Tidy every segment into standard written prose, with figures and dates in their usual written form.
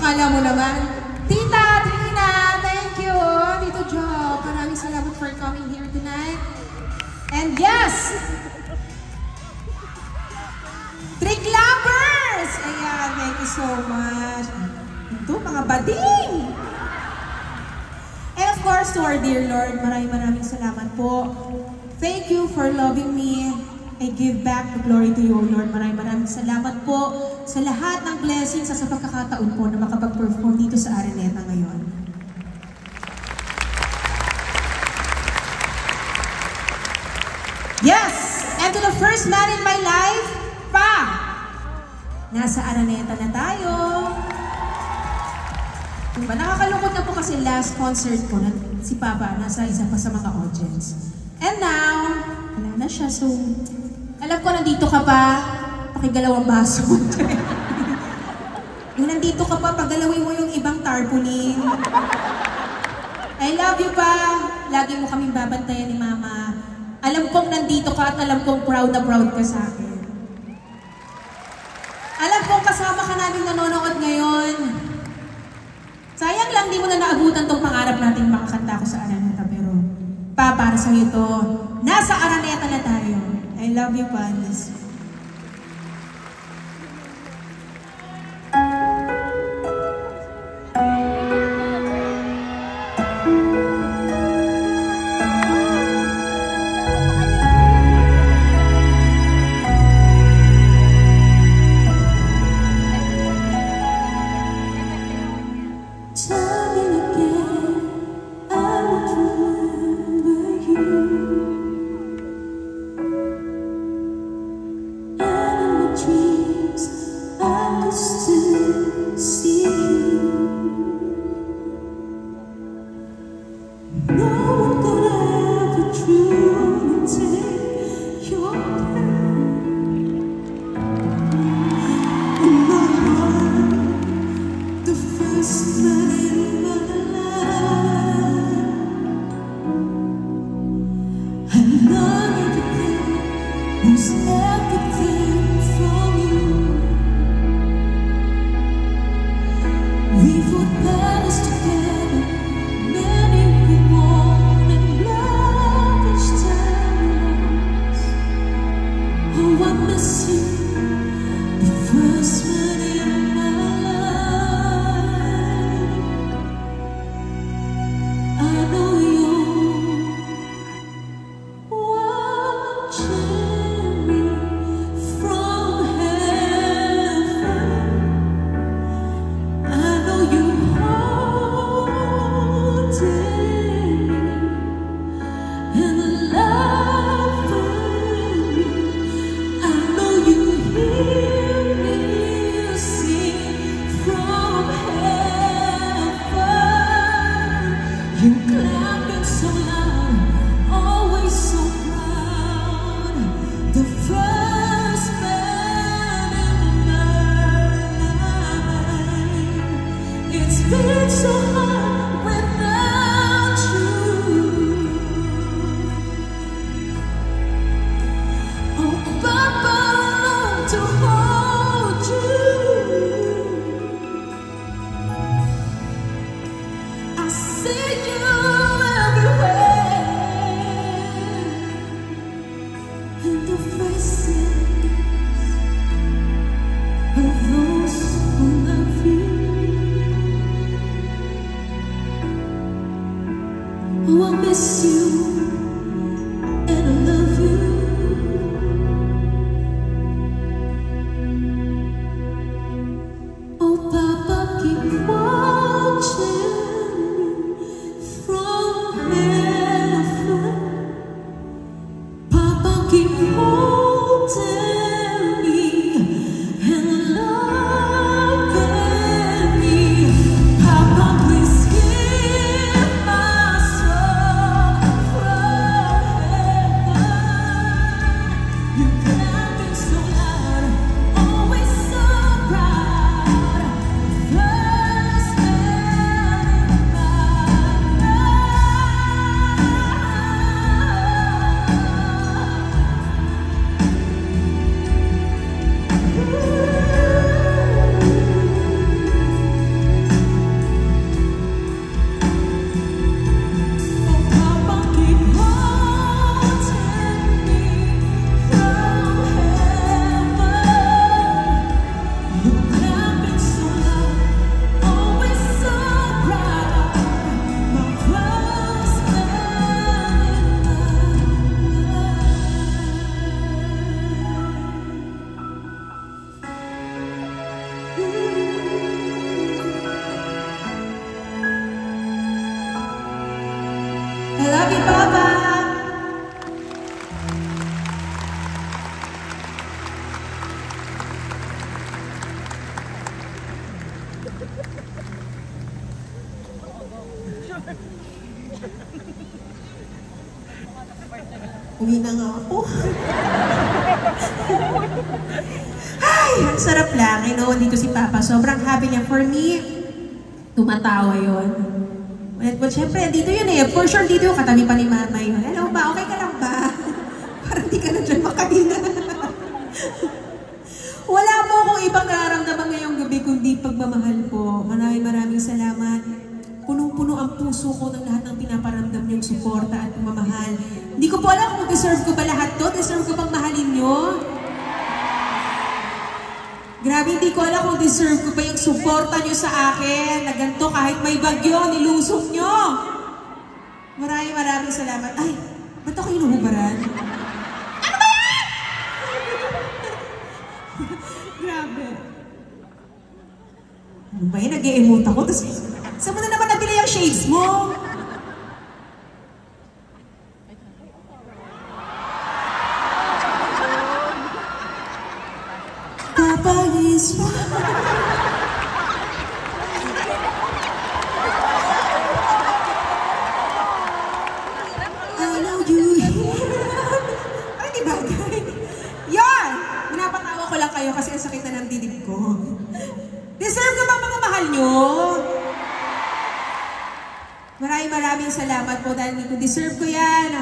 Akala mo naman. Tita Trina, thank you. Tito Job, maraming salamat for coming here tonight. And yes! Three clappers! Ayan, thank you so much. Ito, mga bading! And of course, to our dear Lord, maraming salamat po. Thank you for loving me. I give back the glory to you, Lord. Maraming salamat po sa lahat ng blessings sa pagkakataon po na makapag-perform dito sa Araneta ngayon. Yes! And to the first man in my life, Pa! Nasa Araneta na tayo. Diba, nakakalungkot na po kasi last concert ko na si Papa nasa isa pa sa mga audience. And now, wala na siya. So, alam ko nandito ka pa, pakigalawang baso. Yung nandito ka pa, pagalawin mo yung ibang tarpaulin. I love you pa. Lagi mo kaming babantayan ni Mama. Alam kong nandito ka at alam kong proud na proud ka sa akin. Alam kong kasama ka namin nanonood ngayon. Sayang lang di mo na naabutan tong pangarap nating makakanta ko sa Araneta, pero Pa, para sa'yo ito, nasa Araneta na tayo. I love you, Panis. I love you, Papa! Uwi na nga ako. Ay, ang sarap lang. I know, dito si Papa. Sobrang happy niya. For me, tumatawa yun. But syempre, dito yun eh. For sure, dito yung katabi pa ni Mama yun. Hello ba? Okay ka lang ba? Parang di ka na dyan makahina. Wala po akong ibang nararamdaman ngayong gabi kundi pagmamahal po. Maraming salamat. Punong-puno ang puso ko ng lahat ng pinaparamdam niyong suporta at pagmamahal. Hindi ko po alam kung deserve ko ba lahat to. Deserve ko bang mahalin niyo? Grabe, hindi ko alam kung deserve ko ba yung suporta niyo sa akin. Na ganito kahit may bagyo, nilusong niyo. Maraming salamat. Ay, ba't ako hinuhubaran? Ano ba yan? Grabe. Ano ba yan? Nag-e-emote ako. Tapos, saan mo na naman nabili yung shades mo? Papa is I know you. Ay, di bagay. Yan! Minapatawa ko lang kayo kasi ang sakit na ng dibdib ko. Deserve ko bang mga mahal nyo? Maraming salamat po dahil kung deserve ko yan,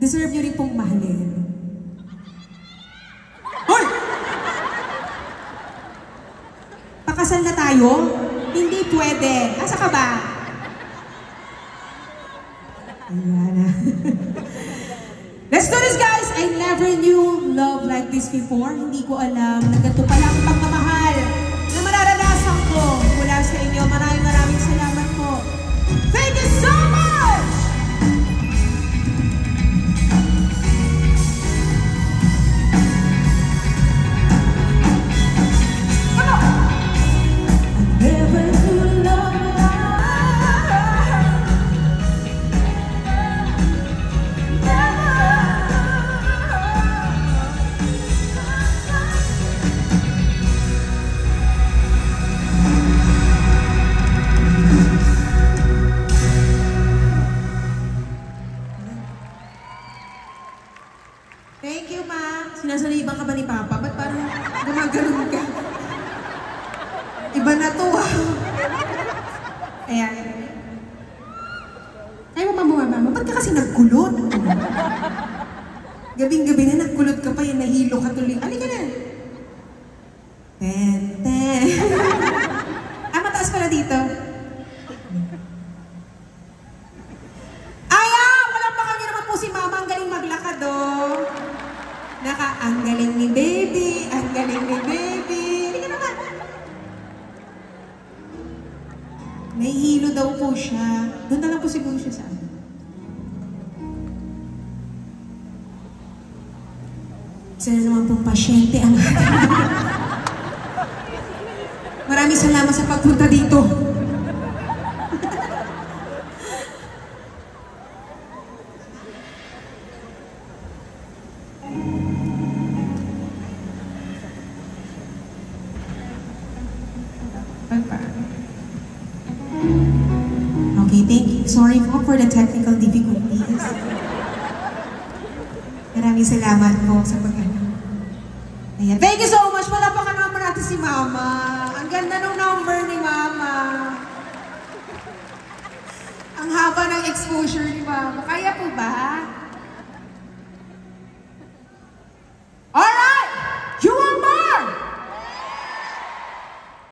deserve nyo rin pong mahalin. Hoy! Pakasal na tayo? Hindi pwede. Asa ka ba? Ayan. Let's do this, guys! I never knew love like this before. Hindi ko alam na ganito pala ang pagmamahal na mararanasan ko mula sa inyo. Maraming salamat po. Thank you so much! Thank you, Ma. Sinasaliban ka ba ni Papa? Ba't parang gumaganon ka? Iba na to, ah. Ayan. Ayaw mo, Mama. Ba't ka kasi nagkulot? Gabing-gabi na nagkulot ka pa, yung nahilo ka tuloy. Ano ka na? Ten. Mataas pala dito. Si Mama, ang galing maglakad, oh. Ang galing ni Baby. Ang galing ni Baby. Hindi ka naman. Nahihilo daw po siya. Doon na lang po siguro siya sa akin. Isa na naman pong pasyente ang Maraming salamat sa pagpunta dito. Okay, thank you. Sorry po for the technical difficulties. Maraming salamat po sa pag-ano. Ayan. Thank you so much. Wala pa ka naman natin si Mama. Ang ganda ng number ni Mama. Ang haba ng exposure ni Mama. Kaya po ba?